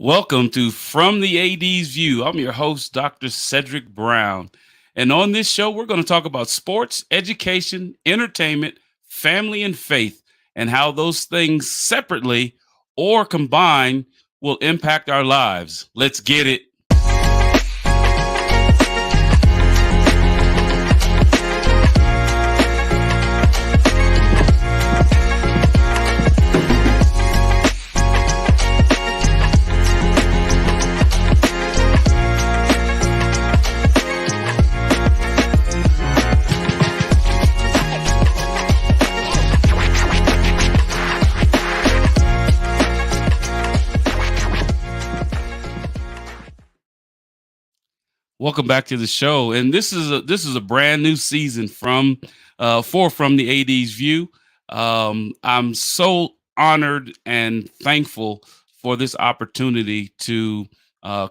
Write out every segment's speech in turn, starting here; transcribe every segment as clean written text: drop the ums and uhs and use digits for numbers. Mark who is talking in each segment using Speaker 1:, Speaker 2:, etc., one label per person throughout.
Speaker 1: Welcome to From the AD's View. I'm your host, Dr. Cedric Brown. And on this show, we're going to talk about sports, education, entertainment, family, and faith, and how those things separately or combined will impact our lives. Let's get it. Welcome back to the show, and this is a brand new season from the AD's View. I'm so honored and thankful for this opportunity to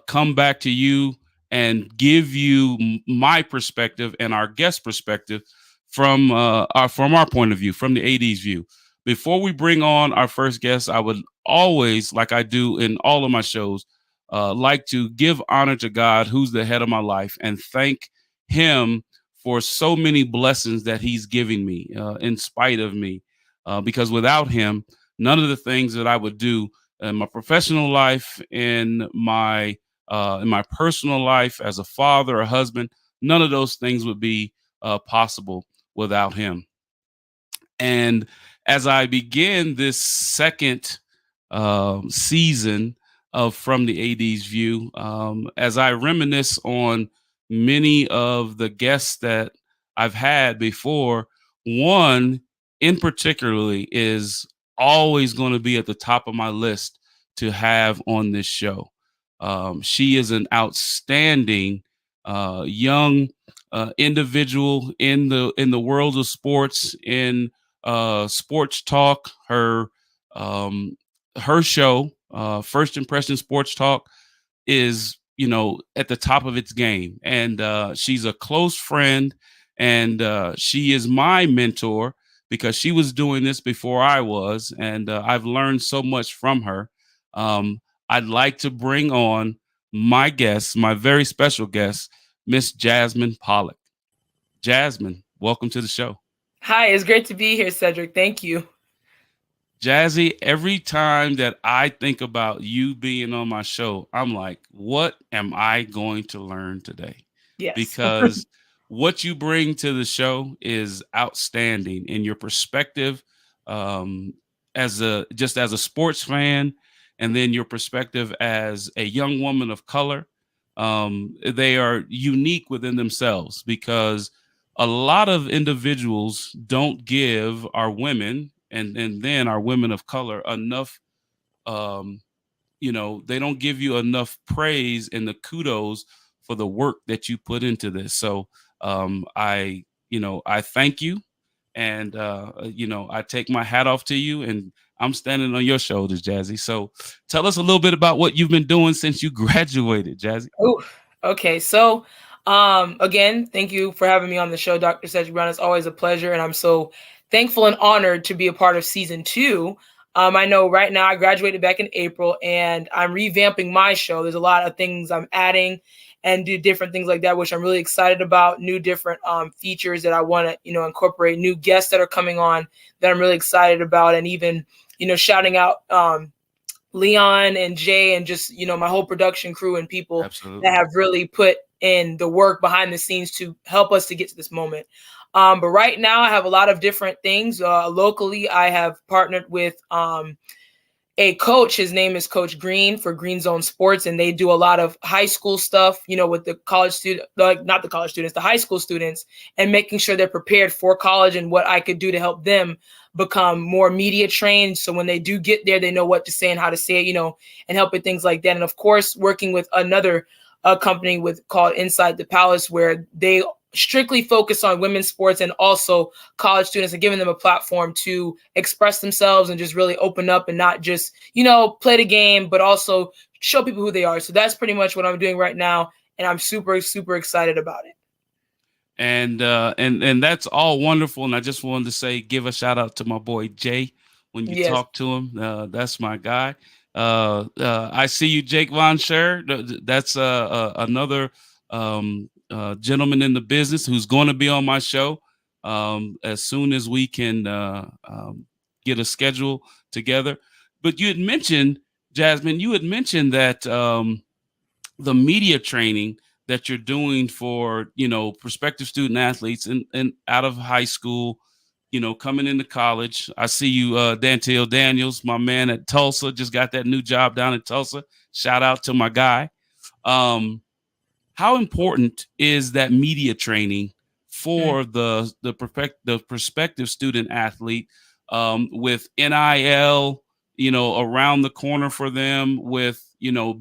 Speaker 1: come back to you and give you my perspective and our guest perspective from our point of view, from the AD's view. Before we bring on our first guest, I would always, like I do in all of my shows, like to give honor to God, who's the head of my life, and thank Him for so many blessings that He's giving me in spite of me. Because without Him, none of the things that I would do in my professional life, in my personal life as a father, a husband, none of those things would be possible without Him. And as I begin this second season of From the AD's View, as I reminisce on many of the guests that I've had before, one in particularly is always going to be at the top of my list to have on this show. She is an outstanding young individual in the world of sports, in sports talk. Her show, First Impression Sports Talk, is at the top of its game, and she's a close friend, and she is my mentor because she was doing this before I was, and I've learned so much from her. I'd like to bring on my guest, my very special guest, Miss Jasmine Pollock. Jasmine, welcome to the show.
Speaker 2: Hi, it's great to be here, Cedric. Thank you.
Speaker 1: Jazzy, every time that I think about you being on my show, I'm like, what am I going to learn today?
Speaker 2: Yes.
Speaker 1: Because what you bring to the show is outstanding in your perspective, as a sports fan, and then your perspective as a young woman of color. They are unique within themselves because a lot of individuals don't give our women and then our women of color enough. They don't give you enough praise and the kudos for the work that you put into this. So I thank you, and I take my hat off to you, and I'm standing on your shoulders, Jazzy. So tell us a little bit about what you've been doing since you graduated, Jazzy.
Speaker 2: Oh, okay. So, again, thank you for having me on the show, Dr. Cedric Brown. It's always a pleasure, and I'm so thankful and honored to be a part of season 2. I know right now I graduated back in April, and I'm revamping my show. There's a lot of things I'm adding and do different things like that, which I'm really excited about. New different features that I want to, incorporate. New guests that are coming on that I'm really excited about, and even, shouting out Leon and Jay and just, my whole production crew and people
Speaker 1: Absolutely.
Speaker 2: that have really put in the work behind the scenes to help us to get to this moment. But right now I have a lot of different things. Locally, I have partnered with a coach. His name is Coach Green for Green Zone Sports, and they do a lot of high school stuff, with the college student, like not the college students, the high school students, and making sure they're prepared for college and what I could do to help them become more media trained. So when they do get there, they know what to say and how to say it, and help with things like that. And of course, working with another company called Inside the Palace, where they strictly focus on women's sports and also college students, and giving them a platform to express themselves and just really open up and not just, play the game, but also show people who they are. So that's pretty much what I'm doing right now. And I'm super, super excited about it.
Speaker 1: And that's all wonderful. And I just wanted to give a shout out to my boy Jay when you
Speaker 2: Yes.
Speaker 1: talk to him. That's my guy. I see you, Jake Von Scher. That's another gentleman in the business who's going to be on my show as soon as we can get a schedule together. But you had mentioned, Jasmine, you had mentioned that the media training that you're doing for, prospective student athletes and out of high school, coming into college. I see you, Dantel Daniels, my man at Tulsa, just got that new job down in Tulsa. Shout out to my guy. How important is that media training for the prospective student athlete, with NIL, around the corner for them, with,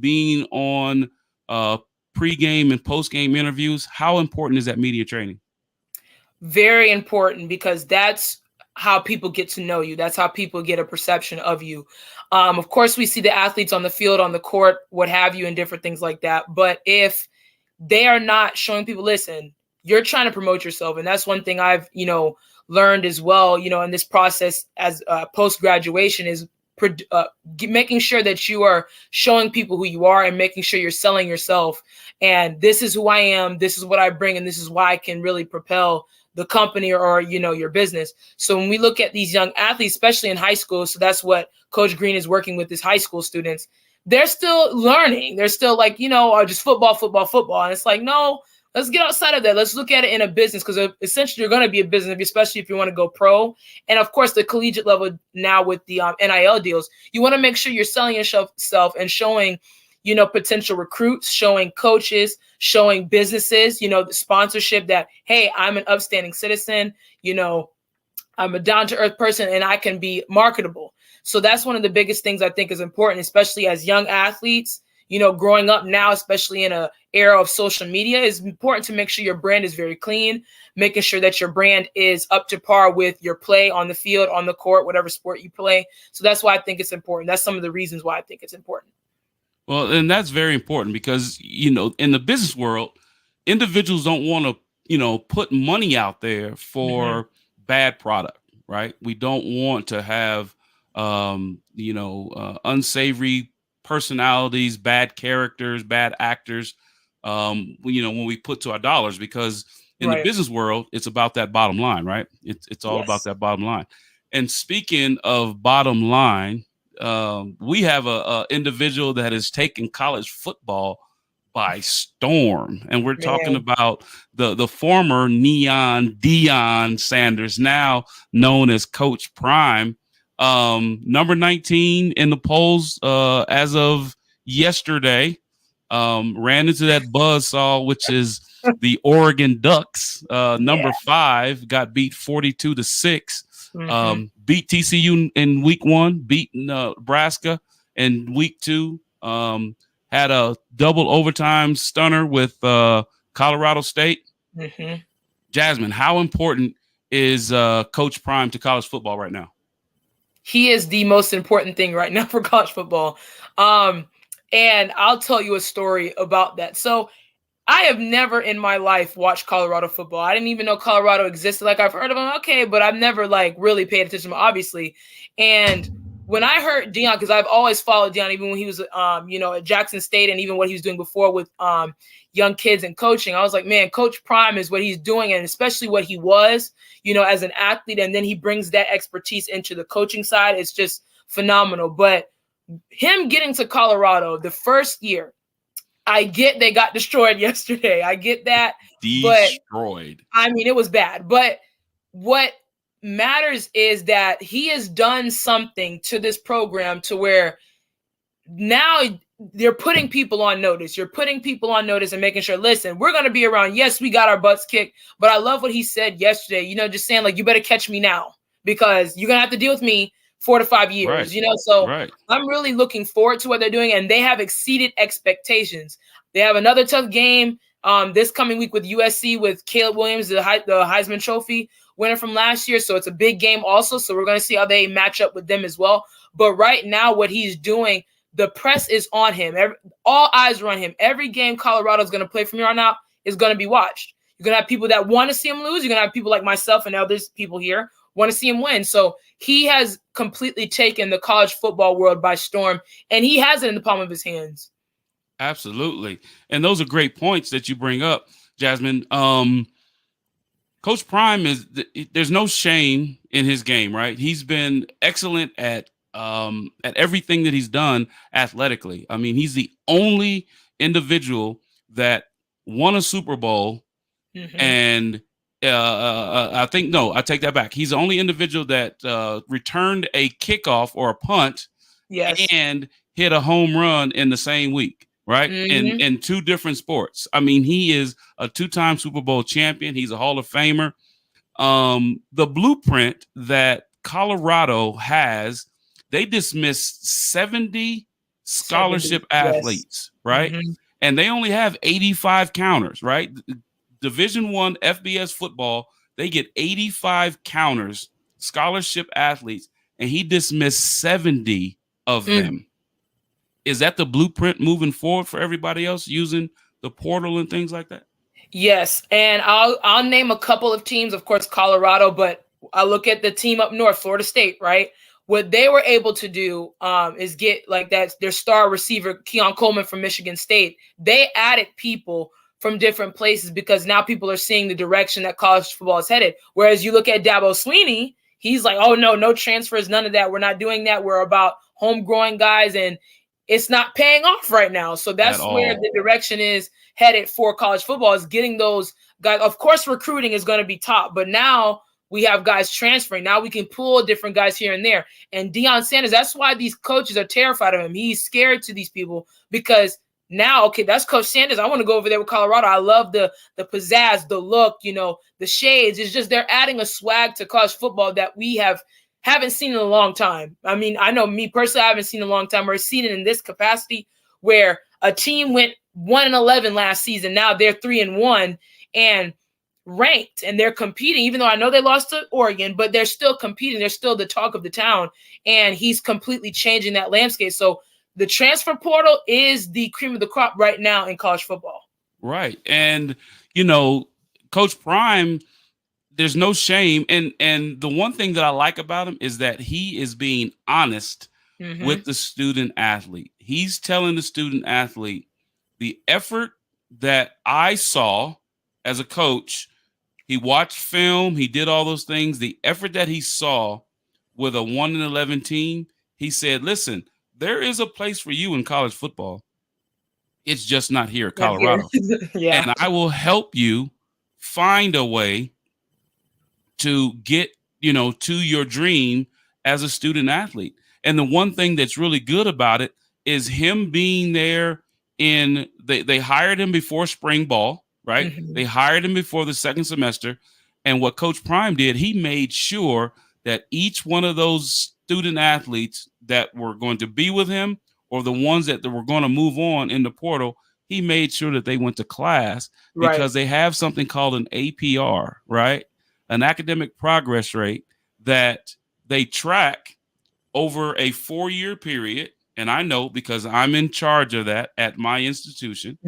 Speaker 1: being on pregame and postgame interviews? How important is that media training?
Speaker 2: Very important, because that's how people get to know you. That's how people get a perception of you. Of course, we see the athletes on the field, on the court, what have you, and different things like that. But if they are not showing people, listen, you're trying to promote yourself. And that's one thing I've, learned as well, in this process as post-graduation is making sure that you are showing people who you are and making sure you're selling yourself. And this is who I am. This is what I bring. And this is why I can really propel the company or your business. So when we look at these young athletes, especially in high school, so that's what Coach Green is working with his high school students. They're still learning. They're still like, just football. And it's like, no, let's get outside of that. Let's look at it in a business, because essentially you're going to be a business, especially if you want to go pro. And of course, the collegiate level now with the NIL deals, you want to make sure you're selling yourself and showing, potential recruits, showing coaches, showing businesses, the sponsorship that, hey, I'm an upstanding citizen, I'm a down-to-earth person and I can be marketable. So that's one of the biggest things I think is important, especially as young athletes, growing up now, especially in an era of social media. Is important to make sure your brand is very clean, making sure that your brand is up to par with your play on the field, on the court, whatever sport you play. So that's why I think it's important. That's some of the reasons why I think it's important.
Speaker 1: Well, and that's very important because, in the business world, individuals don't want to, put money out there for bad product, right? We don't want to have, unsavory personalities, bad characters, bad actors, when we put to our dollars, because in the business world, it's about that bottom line, right? It's all about that bottom line. And speaking of bottom line, we have a individual that has taken college football by storm, and we're talking about the former Neon Deion Sanders, now known as Coach Prime, number 19 in the polls as of yesterday. Ran into that buzzsaw, which is the Oregon Ducks. Number 5 got beat 42-6. Beat TCU in week 1, beat Nebraska in week 2. Had a double overtime stunner with Colorado State. Jasmine, how important is Coach Prime to college football right now?
Speaker 2: He is the most important thing right now for college football. And I'll tell you a story about that. So I have never in my life watched Colorado football. I didn't even know Colorado existed. Like, I've heard of them, okay, but I've never really paid attention to them, obviously. And when I heard Deion, because I've always followed Deion, even when he was, at Jackson State, and even what he was doing before with young kids and coaching, I was like, man, Coach Prime is what he's doing, and especially what he was, as an athlete, and then he brings that expertise into the coaching side. It's just phenomenal. But him getting to Colorado the first year, I get they got destroyed yesterday. I get that.
Speaker 1: Destroyed.
Speaker 2: But, I mean, it was bad. But what matters is that he has done something to this program to where now they're putting people on notice. You're putting people on notice and making sure, listen, we're going to be around. Yes, we got our butts kicked. But I love what he said yesterday, just saying, like, you better catch me now, because you're going to have to deal with me 4 to 5 years, so I'm really looking forward to what they're doing, and they have exceeded expectations. They have another tough game this coming week with USC, with Caleb Williams, the Heisman Trophy winner from last year. So it's a big game also. So we're going to see how they match up with them as well. But right now, what he's doing, the press is on him. All eyes are on him. Every game Colorado is going to play from here on out is going to be watched. You're going to have people that want to see him lose. You're going to have people like myself and others people here want to see him win. So he has completely taken the college football world by storm, and he has it in the palm of his hands.
Speaker 1: Absolutely. And those are great points that you bring up, Jasmine. Coach Prime there's no shame in his game, right? He's been excellent at everything that he's done athletically. I mean, he's the only individual that won a Super Bowl, and I think no, I take that back. He's the only individual that returned a kickoff or a punt,
Speaker 2: yes,
Speaker 1: and hit a home run in the same week, right? In two different sports. I mean, he is a 2-time Super Bowl champion. He's a Hall of Famer. The blueprint that Colorado has, they dismissed 70 scholarship athletes, right? And they only have 85 counters, right? Division I FBS football, they get 85 counters, scholarship athletes, and he dismissed 70 of them. Is that the blueprint moving forward for everybody else using the portal and things like that?
Speaker 2: Yes, and I'll name a couple of teams, of course, Colorado, but I look at the team up north, Florida State, right? What they were able to do is get like that their star receiver, Keon Coleman from Michigan State. They added people from different places because now people are seeing the direction that college football is headed. Whereas you look at Dabo Swinney, he's like, oh, no transfers, none of that. We're not doing that. We're about homegrown guys, and it's not paying off right now. So that's where the direction is headed for college football, is getting those guys. Of course, recruiting is going to be top, but now we have guys transferring. Now we can pull different guys here and there. And Deion Sanders, that's why these coaches are terrified of him. He's scared to these people because now, okay, that's Coach Sanders. I want to go over there with Colorado. I love the pizzazz, the look, the shades. It's just they're adding a swag to college football that we haven't seen in a long time. I mean, I know me personally, I haven't seen in a long time or seen it in this capacity where a team went 1-11 last season. Now they're 3-1 and ranked, and they're competing, even though I know they lost to Oregon, but they're still competing. They're still the talk of the town, and he's completely changing that landscape. So the transfer portal is the cream of the crop right now in college football.
Speaker 1: Right. And, Coach Prime, there's no shame. And the one thing that I like about him is that he is being honest with the student athlete. He's telling the student athlete the effort that I saw as a coach. He watched film. He did all those things. The effort that he saw with a 1-11 team, he said, listen, there is a place for you in college football. It's just not here at Colorado.
Speaker 2: Yeah.
Speaker 1: And I will help you find a way to get, to your dream as a student athlete. And the one thing that's really good about it is him being there they hired him before spring ball, right? They hired him before the second semester. And what Coach Prime did, he made sure that each one of those student athletes that were going to be with him or the ones that were going to move on in the portal, he made sure that they went to class because they have something called an APR, right? An academic progress rate that they track over a 4-year period. And I know because I'm in charge of that at my institution.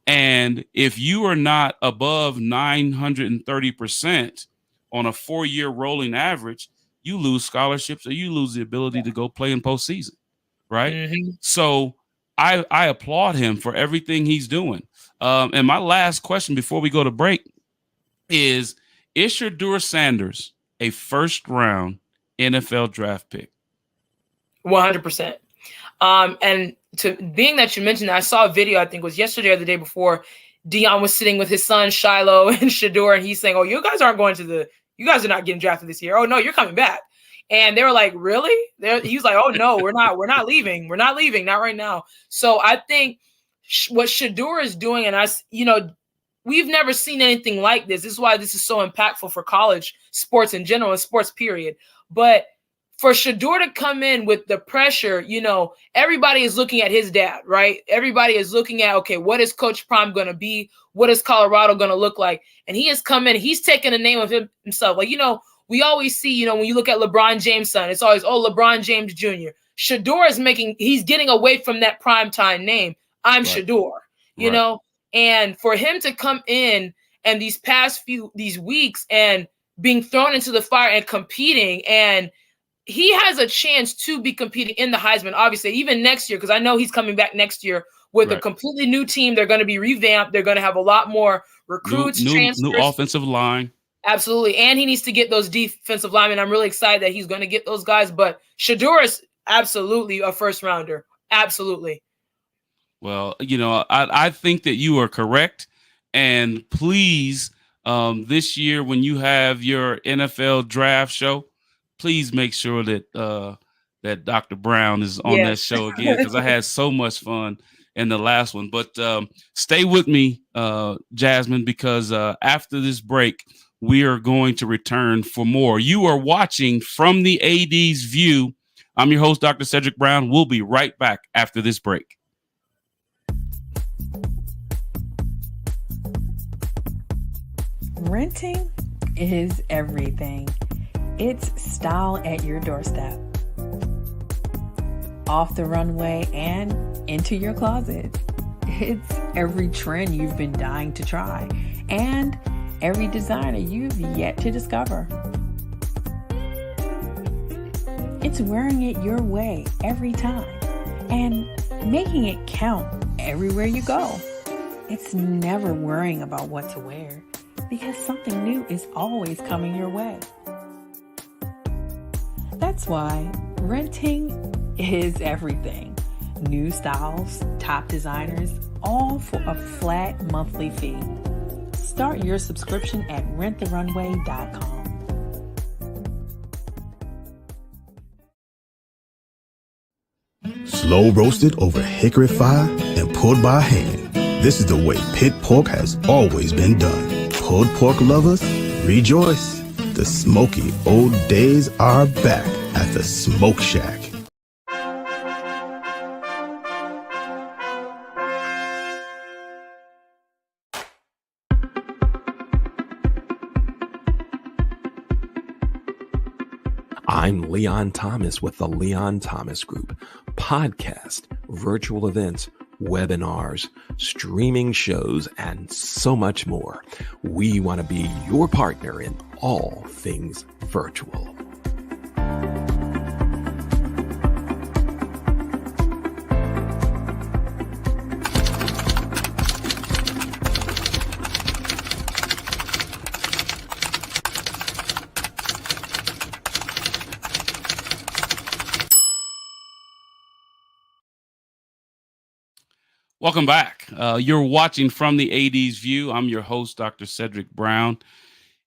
Speaker 1: And if you are not above 930% on a 4-year rolling average, you lose scholarships or you lose the ability to go play in postseason, right? So I applaud him for everything he's doing. And my last question before we go to break is Shedeur Sanders a first-round NFL draft pick?
Speaker 2: 100%. And being that you mentioned that, I saw a video, I think it was yesterday or the day before, Deion was sitting with his son Shiloh and Shedeur, and he's saying, oh, you guys aren't you guys are not getting drafted this year. Oh, no, you're coming back. And they were like, really? He's like, oh, no, we're not leaving. We're not leaving. Not right now. So I think what Shedeur is doing, and we've never seen anything like this. This is why this is so impactful for college sports in general and sports period. But for Shedeur to come in with the pressure, everybody is looking at his dad, right? Everybody is looking at, okay, what is Coach Prime going to be? What is Colorado going to look like? And he has come in, he's taken the name of himself. Like, we always see, when you look at LeBron James' son, it's always, oh, LeBron James Jr. Shedeur he's getting away from that primetime name. I'm Shedeur, you know? And for him to come in and these weeks and being thrown into the fire and competing, and he has a chance to be competing in the Heisman, obviously, even next year, because I know he's coming back next year with a completely new team. They're going to be revamped. They're going to have a lot more recruits, transfers.
Speaker 1: New offensive line.
Speaker 2: Absolutely. And he needs to get those defensive linemen. I'm really excited that he's going to get those guys. But Shedeur is absolutely a first rounder. Absolutely.
Speaker 1: Well, I think that you are correct. And please, this year when you have your NFL draft show, please make sure that that Dr. Brown is on that show again, because I had so much fun in the last one. But stay with me, Jasmine, because after this break, we are going to return for more. You are watching From the AD's View. I'm your host, Dr. Cedric Brown. We'll be right back after this break.
Speaker 3: Renting is everything. It's style at your doorstep, off the runway and into your closet. It's every trend you've been dying to try and every designer you've yet to discover. It's wearing it your way every time and making it count everywhere you go. It's never worrying about what to wear, because something new is always coming your way. That's why renting is everything. New styles, top designers, all for a flat monthly fee. Start your subscription at renttherunway.com.
Speaker 4: Slow roasted over hickory fire and pulled by hand. This is the way pit pork has always been done. Pulled pork lovers, rejoice. The smoky old days are back at the Smoke Shack.
Speaker 5: I'm Leon Thomas with the Leon Thomas Group. Podcast, virtual events, webinars, streaming shows, and so much more. We want to be your partner in all things virtual.
Speaker 1: Welcome back. You're watching From the AD's View. I'm your host, Dr. Cedric Brown.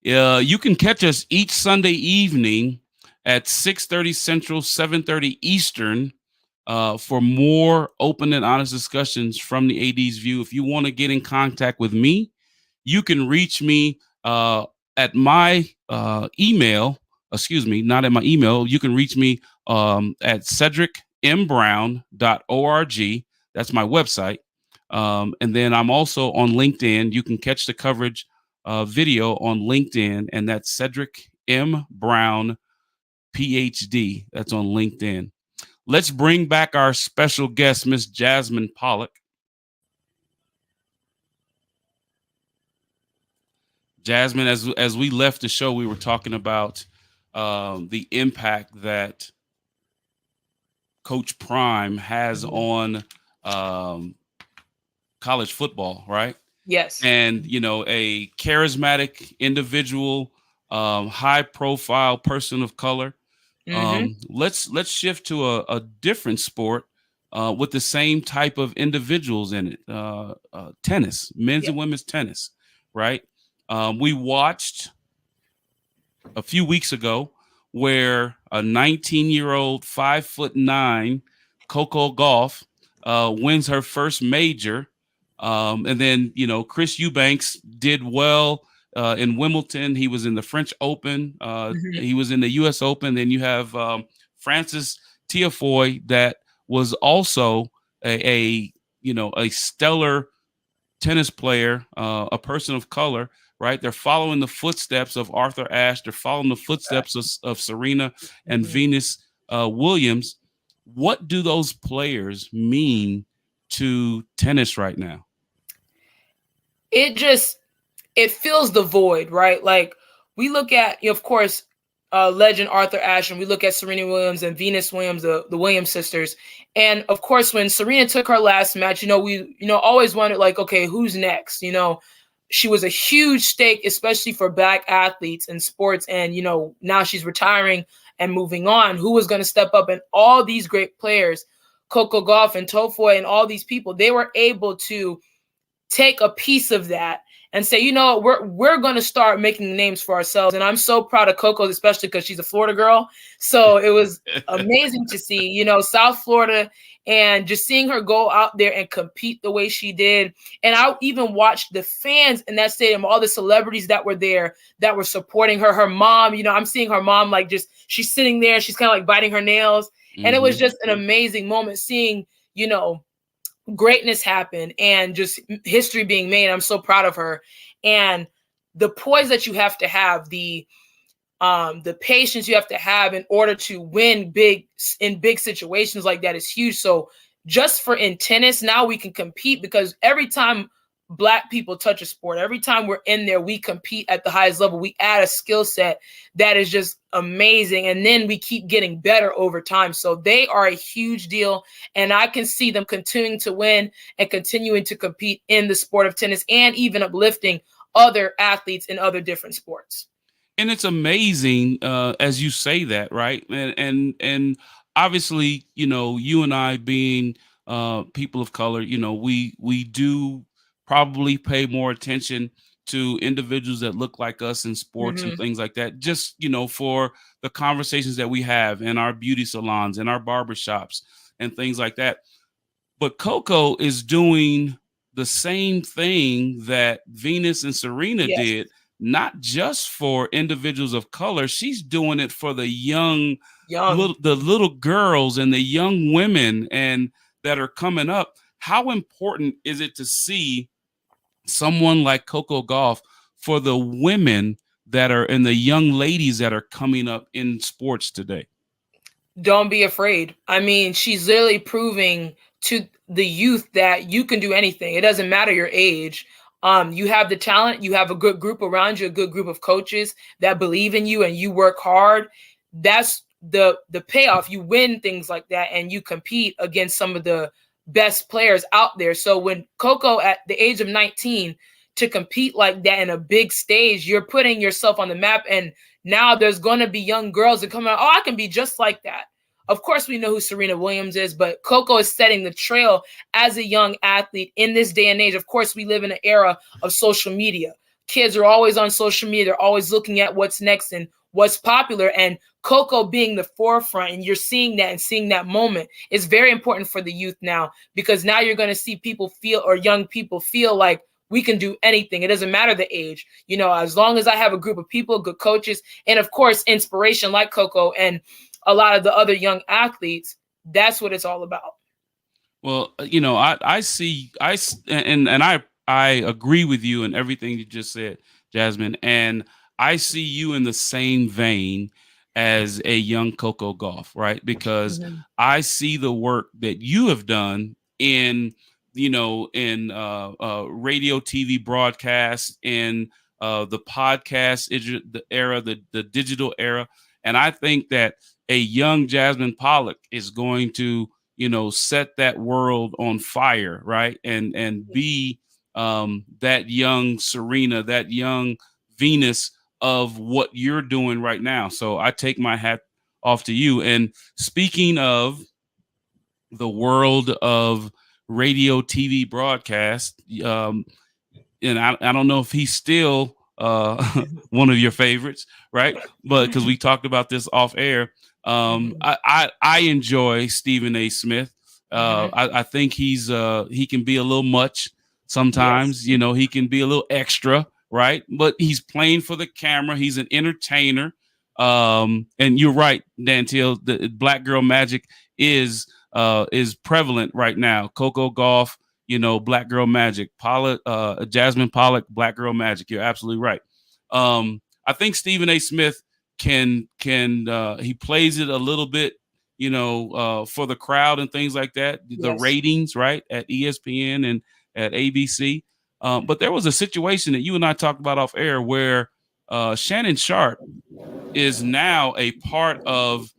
Speaker 1: You can catch us each Sunday evening at 6:30 Central, 7:30 Eastern for more open and honest discussions from the AD's View. If you want to get in contact with me, you can reach me at my email. Excuse me, not at my email. You can reach me at cedricmbrown.org. That's my website. And then I'm also on LinkedIn. You can catch the coverage video on LinkedIn, and that's Cedric M. Brown, PhD. That's on LinkedIn. Let's bring back our special guest, Miss Jasmine Pollock. Jasmine, as we left the show, we were talking about the impact that Coach Prime has on college football, right?
Speaker 2: Yes.
Speaker 1: And, a charismatic individual, high profile person of color. Let's shift to a different sport with the same type of individuals in it. Tennis, men's and women's tennis, right? We watched a few weeks ago where a 19-year-old, 5'9" Coco Gauff wins her first major. And then, Chris Eubanks did well in Wimbledon. He was in the French Open. He was in the U.S. Open. Then you have Francis Tiafoe that was also a stellar tennis player, a person of color, right? They're following the footsteps of Arthur Ashe. They're following the footsteps of Serena and Venus Williams. What do those players mean to tennis right now?
Speaker 2: It fills the void, right? Like we look at, of course, legend Arthur Ashe, and we look at Serena Williams and Venus Williams, the Williams sisters. And of course, when Serena took her last match, we always wondered, like, okay, who's next? She was a huge stake, especially for Black athletes in sports. And, now she's retiring and moving on. Who was going to step up? And all these great players, Coco Gauff and Tofoy and all these people, they were able to take a piece of that and say, we're going to start making names for ourselves. And I'm so proud of Coco, especially because she's a Florida girl. So it was amazing to see, South Florida, and just seeing her go out there and compete the way she did. And I even watched the fans in that stadium, all the celebrities that were there that were supporting her. Her mom, I'm seeing her mom, like, just, she's sitting there, she's kind of like biting her nails. Mm-hmm. And it was just an amazing moment seeing, greatness happen and just history being made. I'm so proud of her. And the poise that you have to have, the patience you have to have in order to win in big situations like that is huge. So just for in tennis, now we can compete, because every time Black people touch a sport, every time we're in there, we compete at the highest level. We add a skill set that is just amazing. And then we keep getting better over time. So they are a huge deal. And I can see them continuing to win and continuing to compete in the sport of tennis, and even uplifting other athletes in other different sports.
Speaker 1: And it's amazing, as you say that, right? And obviously, you and I being people of color, we do probably pay more attention to individuals that look like us in sports, mm-hmm. and things like that, just, for the conversations that we have in our beauty salons and our barbershops and things like that. But Coco is doing the same thing that Venus and Serena yes. did, not just for individuals of color. She's doing it for the young. The little girls and the young women and that are coming up. How important is it to see someone like Coco Gauff for the women that are, and the young ladies that are coming up in sports today?
Speaker 2: Don't be afraid. I mean, she's literally proving to the youth that you can do anything. It doesn't matter your age. You have the talent, you have a good group around you, a good group of coaches that believe in you, and you work hard. That's the payoff. You win things like that, and you compete against some of the best players out there. So when Coco, at the age of 19, to compete like that in a big stage, you're putting yourself on the map. And now there's going to be young girls that come out, I can be just like that. Of course, we know who Serena Williams is, but Coco is setting the trail as a young athlete in this day and age. Of course, we live in an era of social media. Kids are always on social media. They're always looking at what's next and what's popular. And Coco being the forefront, and you're seeing that and seeing that moment, is very important for the youth now, because now you're going to see people feel, or young people feel, like we can do anything. It doesn't matter the age, as long as I have a group of people, good coaches, and of course, inspiration like Coco and a lot of the other young athletes. That's what it's all about.
Speaker 1: Well, I agree with you in everything you just said, Jasmine. And I see you in the same vein as a young Coco Gauff, right? Because mm-hmm. I see the work that you have done in radio, TV broadcast, in the podcast the era, the digital era. And I think that a young Jasmine Pollock is going to, set that world on fire, right? And be that young Serena, that young Venus of what you're doing right now. So I take my hat off to you. And speaking of the world of radio, TV broadcast, and I don't know if he's still one of your favorites, right? But because we talked about this off air, I enjoy Stephen A. Smith. I think he can be a little much sometimes. Yes. He can be a little extra, right? But he's playing for the camera. He's an entertainer. And you're right, Dantiel, the Black Girl Magic is prevalent right now. Coco Gauff, Black Girl Magic, Jasmine Pollock, Black Girl Magic. You're absolutely right. I think Stephen A. Smith can he plays it a little bit, for the crowd and things like that. Yes. The ratings, right, at ESPN and at ABC. But there was a situation that you and I talked about off air where Shannon Sharp is now a part of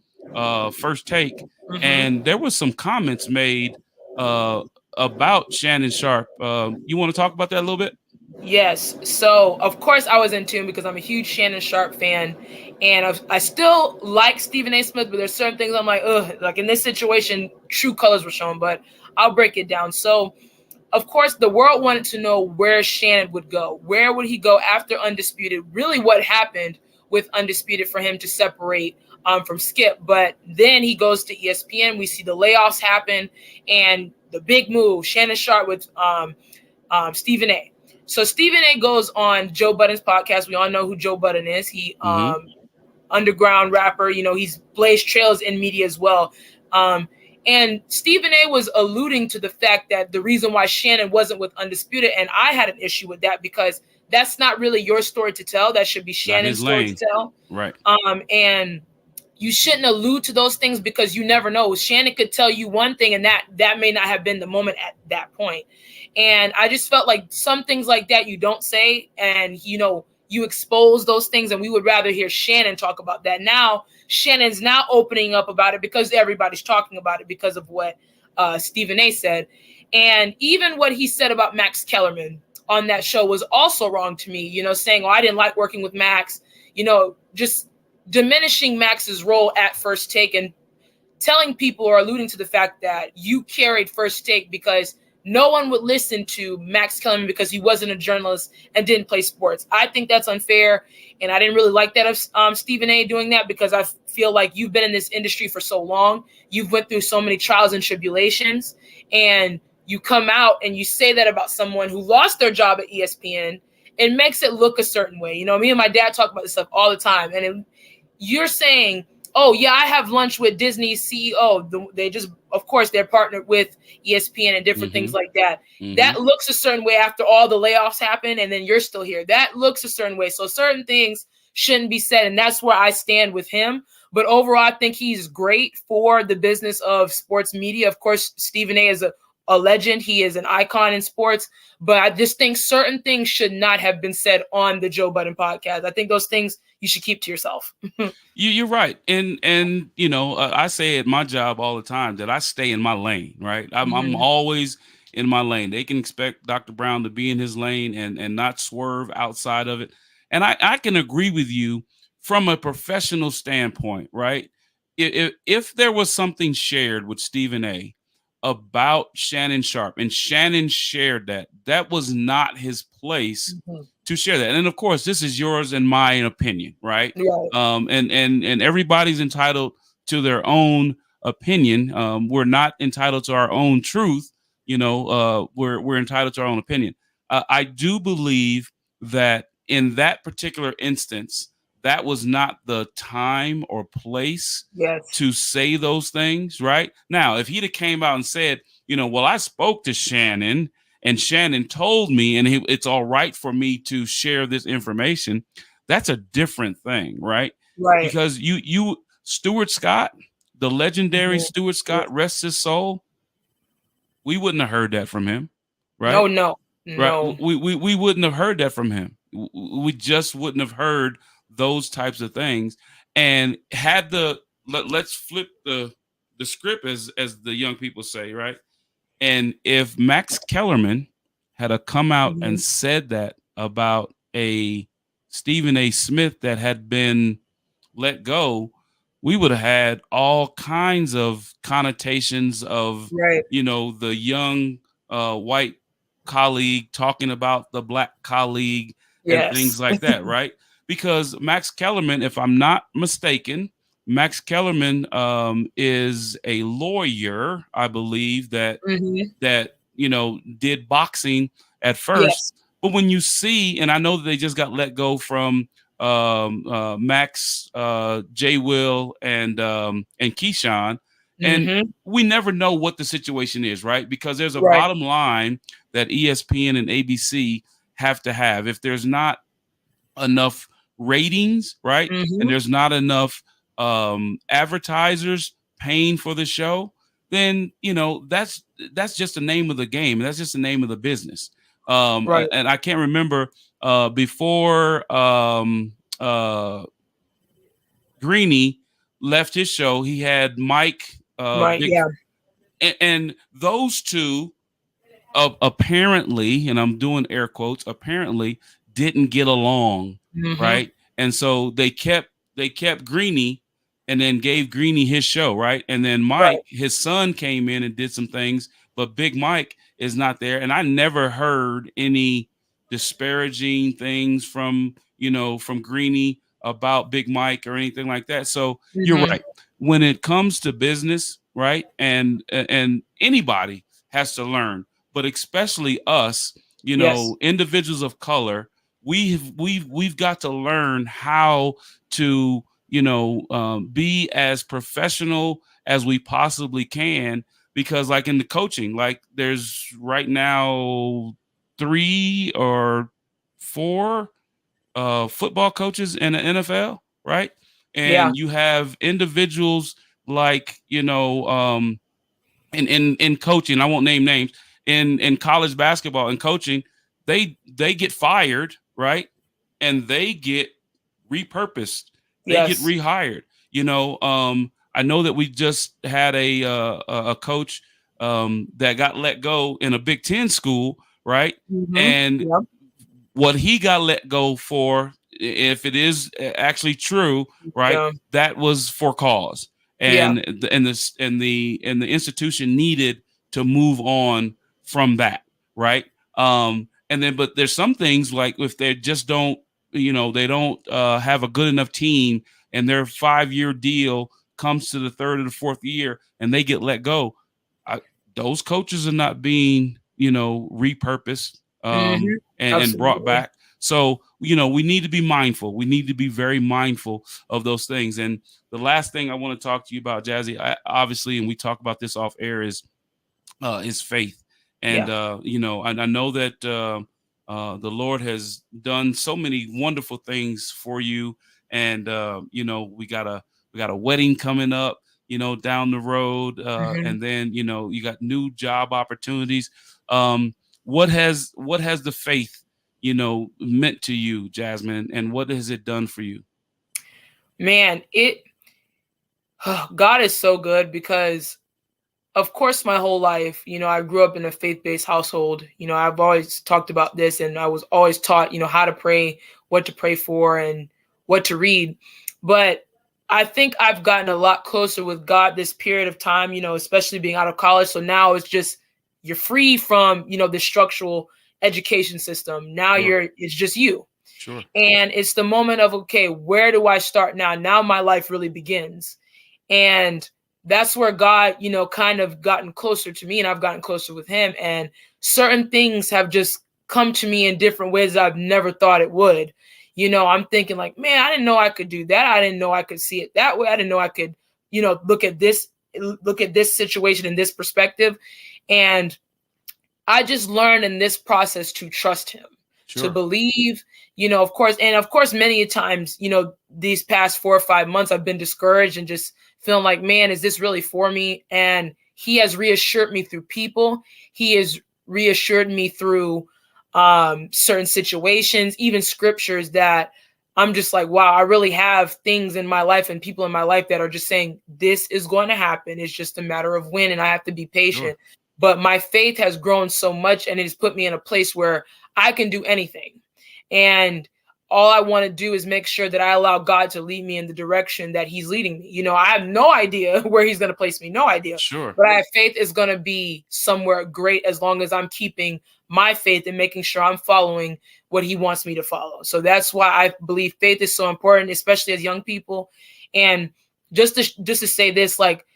Speaker 1: First Take, and there was some comments made about Shannon Sharp. You want to talk about that a little bit?
Speaker 2: Yes. So, of course, I was in tune because I'm a huge Shannon Sharp fan. And I still like Stephen A. Smith, but there's certain things I'm like, ugh, like in this situation, true colors were shown, but I'll break it down. So, of course, the world wanted to know where Shannon would go. Where would he go after Undisputed? Really, what happened with Undisputed for him to separate from Skip. But then he goes to ESPN. We see the layoffs happen and the big move, Shannon Sharp with Stephen A. So Stephen A goes on Joe Budden's podcast. We all know who Joe Budden is. He underground rapper. You know, he's blazed trails in media as well. And Stephen A was alluding to the fact that the reason why Shannon wasn't with Undisputed, and I had an issue with that because that's not really your story to tell. That should be Shannon's story to tell.
Speaker 1: Right.
Speaker 2: And you shouldn't allude to those things because you never know. Shannon could tell you one thing and that may not have been the moment at that point. And I just felt like some things like that you don't say, and you expose those things, and we would rather hear Shannon talk about that. Now Shannon's now opening up about it because everybody's talking about it because of what Stephen A said. And even what he said about Max Kellerman on that show was also wrong to me, saying, oh, I didn't like working with Max, just diminishing Max's role at First Take and telling people or alluding to the fact that you carried First Take because no one would listen to Max Kellerman because he wasn't a journalist and didn't play sports. I think that's unfair, and I didn't really like that of Stephen A doing that because I feel like you've been in this industry for so long. You've went through so many trials and tribulations, and you come out and you say that about someone who lost their job at ESPN. It makes it look a certain way. Me and my dad talk about this stuff all the time, and you're saying, oh, yeah, I have lunch with Disney's CEO. They just, of course, they're partnered with ESPN and different things like that. That looks a certain way after all the layoffs happen, and then you're still here. That looks a certain way. So certain things shouldn't be said, and that's where I stand with him. But overall, I think he's great for the business of sports media. Of course, Stephen A is a legend. He is an icon in sports. But I just think certain things should not have been said on the Joe Budden podcast. I think those things you should keep to yourself.
Speaker 1: You're right. And I say at my job all the time that I stay in my lane, right? I'm always in my lane. They can expect Dr. Brown to be in his lane and not swerve outside of it. And I can agree with you from a professional standpoint, right? If there was something shared with Stephen A about Shannon Sharp and Shannon shared that was not his place to share that. And of course, this is yours and my opinion, right? And everybody's entitled to their own opinion. We're not entitled to our own truth. We're entitled to our own opinion. I do believe that in that particular instance, that was not the time or place to say those things, right? Now, if he'd have came out and said, well, I spoke to Shannon and Shannon told me and it's all right for me to share this information, that's a different thing, right?
Speaker 2: Right.
Speaker 1: Because you Stuart Scott, the legendary Stuart Scott, rest his soul, we wouldn't have heard that from him, right?
Speaker 2: No.
Speaker 1: Right? We wouldn't have heard that from him. We just wouldn't have heard those types of things. And had let's flip the script as the young people say, right? And if Max Kellerman had come out and said that about a Stephen A. Smith that had been let go, we would have had all kinds of connotations of, the young white colleague talking about the black colleague and things like that, right? Because Max Kellerman, if I'm not mistaken, Max Kellerman is a lawyer, I believe, that did boxing at first. But when you see, and I know that they just got let go from Max, J. Will, and Keyshawn, and we never know what the situation is, right? Because there's a bottom line that ESPN and ABC have to have. If there's not enough ratings, right, and there's not enough advertisers paying for the show, then that's just the name of the game. That's just the name of the business. And I can't remember before Greeny left his show. He had Mike,
Speaker 2: Right.
Speaker 1: Big,
Speaker 2: Yeah.
Speaker 1: and those two apparently, and I'm doing air quotes, apparently didn't get along,
Speaker 2: Mm-hmm.
Speaker 1: right? And so they kept Greeny, and then gave Greeny his show, right? And then
Speaker 2: Right.
Speaker 1: Mike, his son, came in and did some things, but Big Mike is not there. And I never heard any disparaging things from Greeny about Big Mike or anything like that. So you're
Speaker 2: Mm-hmm.
Speaker 1: right. When it comes to business, right? And anybody has to learn, but especially us,
Speaker 2: Yes.
Speaker 1: individuals of color, we've got to learn how to be as professional as we possibly can, because like in the coaching, like there's right now 3 or 4 football coaches in the NFL, right?
Speaker 2: Yeah.
Speaker 1: And you have individuals like in coaching, I won't name names, in college basketball and coaching, they get fired, right? And they get repurposed, they get
Speaker 2: Yes.
Speaker 1: rehired. I know that we just had a coach that got let go in a Big Ten school, right?
Speaker 2: Mm-hmm.
Speaker 1: And
Speaker 2: Yep.
Speaker 1: what he got let go for, if it is actually true, right,
Speaker 2: Yeah.
Speaker 1: that was for cause,
Speaker 2: Yeah.
Speaker 1: and the institution needed to move on from that, right? And then, but there's some things like if they just don't, they don't have a good enough team, and their 5-year deal comes to the third or the fourth year, and they get let go. Those coaches are not being, repurposed,
Speaker 2: Mm-hmm.
Speaker 1: and brought
Speaker 2: Absolutely.
Speaker 1: back. So, we need to be mindful. We need to be very mindful of those things. And the last thing I want to talk to you about, Jazzy, obviously, and we talk about this off air, is faith. And,
Speaker 2: Yeah.
Speaker 1: I know that the Lord has done so many wonderful things for you. And, we got a wedding coming up, down the road.
Speaker 2: Mm-hmm.
Speaker 1: And then, you got new job opportunities. What has the faith, meant to you, Jasmine, and what has it done for you?
Speaker 2: Man, God is so good because, of course, my whole life, I grew up in a faith-based household. I've always talked about this, and I was always taught, how to pray, what to pray for, and what to read. But I think I've gotten a lot closer with God this period of time, especially being out of college. So now it's just, you're free from, the structural education system. Now
Speaker 1: Sure.
Speaker 2: it's just you.
Speaker 1: Sure.
Speaker 2: And it's the moment of, okay, where do I start now? Now my life really begins. And that's where God, kind of gotten closer to me, and I've gotten closer with him. And certain things have just come to me in different ways that I've never thought it would. I'm thinking like, man, I didn't know I could do that. I didn't know I could see it that way. I didn't know I could, look at this situation in this perspective. And I just learned in this process to trust him, to
Speaker 1: Sure.
Speaker 2: believe, of course, many times, these past 4 or 5 months, I've been discouraged and just feeling like, man, is this really for me? And he has reassured me through people. He has reassured me through certain situations, even scriptures, that I'm just like, wow, I really have things in my life and people in my life that are just saying this is going to happen. It's just a matter of when, and I have to be patient.
Speaker 1: Sure.
Speaker 2: But my faith has grown so much, and it has put me in a place where I can do anything. And all I want to do is make sure that I allow God to lead me in the direction that he's leading me. I have no idea where he's going to place me, no idea.
Speaker 1: Sure.
Speaker 2: But I have faith is going to be somewhere great as long as I'm keeping my faith and making sure I'm following what he wants me to follow. So that's why I believe faith is so important, especially as young people. And just to say this, like,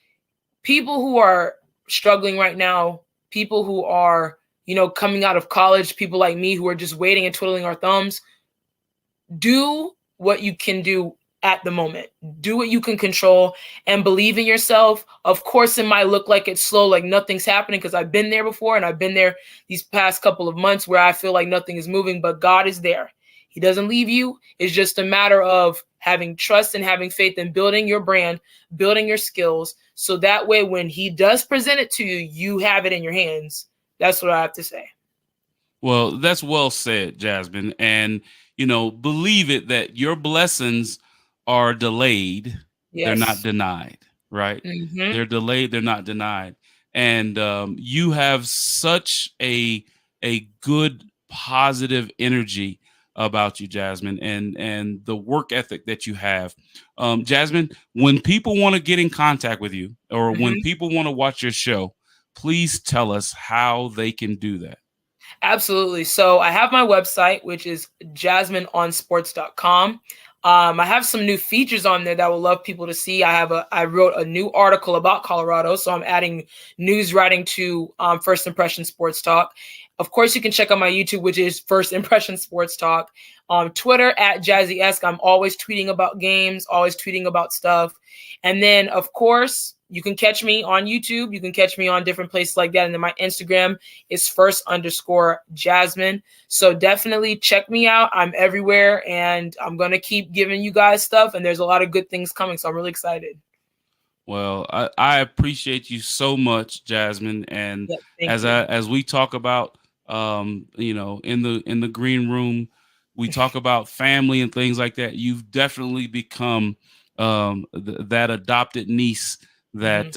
Speaker 2: people who are struggling right now, people who are, coming out of college, people like me who are just waiting and twiddling our thumbs, do what you can do at the moment. Do what you can control and believe in yourself. Of course, it might look like it's slow, like nothing's happening, because I've been there before, and I've been there these past couple of months where I feel like nothing is moving, but God is there. He doesn't leave you. It's just a matter of having trust and having faith and building your brand, building your skills. So that way, when he does present it to you, you have it in your hands. That's what I have to say.
Speaker 1: Well, that's well said, Jasmine. And, believe it that your blessings are delayed, they're not
Speaker 2: Yes.
Speaker 1: denied, right?
Speaker 2: Mm-hmm.
Speaker 1: They're delayed, they're not denied. And you have such a good positive energy about you, Jasmine, and the work ethic that you have. Jasmine, when people want to get in contact with you or when
Speaker 2: Mm-hmm.
Speaker 1: people want to watch your show, please tell us how they can do that.
Speaker 2: Absolutely. So I have my website, which is jasmineonsports.com. I have some new features on there that I would love people to see. I wrote a new article about Colorado, so I'm adding news writing to First Impression Sports Talk. Of course, you can check out my YouTube, which is First Impression Sports Talk. On Twitter at JazzyEsque, I'm always tweeting about games, always tweeting about stuff. And then, of course, you can catch me on YouTube. You can catch me on different places like that. And then my Instagram is first_Jasmine. So definitely check me out. I'm everywhere and I'm going to keep giving you guys stuff. And there's a lot of good things coming. So I'm really excited.
Speaker 1: Well, I appreciate you so much, Jasmine. And
Speaker 2: Yep, thank you.
Speaker 1: as we talk about, in the green room, we talk about family and things like that. You've definitely become that adopted niece that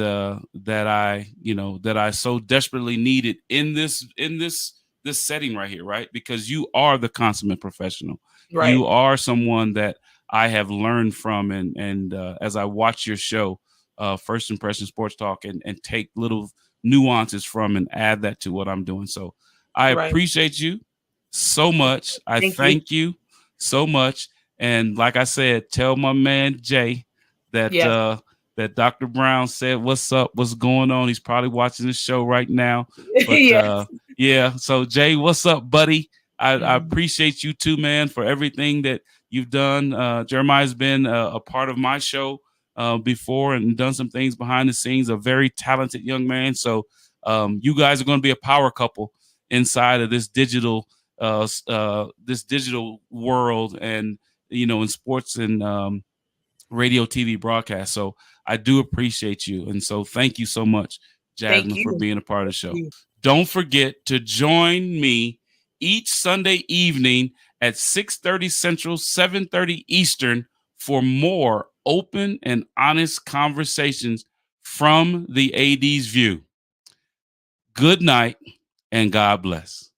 Speaker 1: that I so desperately needed in this setting right here, right? Because you are the consummate professional.
Speaker 2: Right.
Speaker 1: You are someone that I have learned from, and as I watch your show, First Impression Sports Talk, and take little nuances from and add that to what I'm doing. So I
Speaker 2: Right.
Speaker 1: appreciate you so much. I thank you so much. And like I said, tell my man Jay that that Dr. Brown said, "What's up? What's going on?" He's probably watching the show right now. But yeah. So Jay, what's up, buddy? I appreciate you too, man, for everything that you've done. Jeremiah's been a part of my show before and done some things behind the scenes. A very talented young man. So you guys are going to be a power couple inside of this digital world, and in sports and radio, TV broadcast. So I do appreciate you, and so thank you so much, Jasmine, for being a part of the show. Don't forget to join me each Sunday evening at 6:30 Central, 7:30 Eastern for more open and honest conversations from the AD's view. Good night and God bless.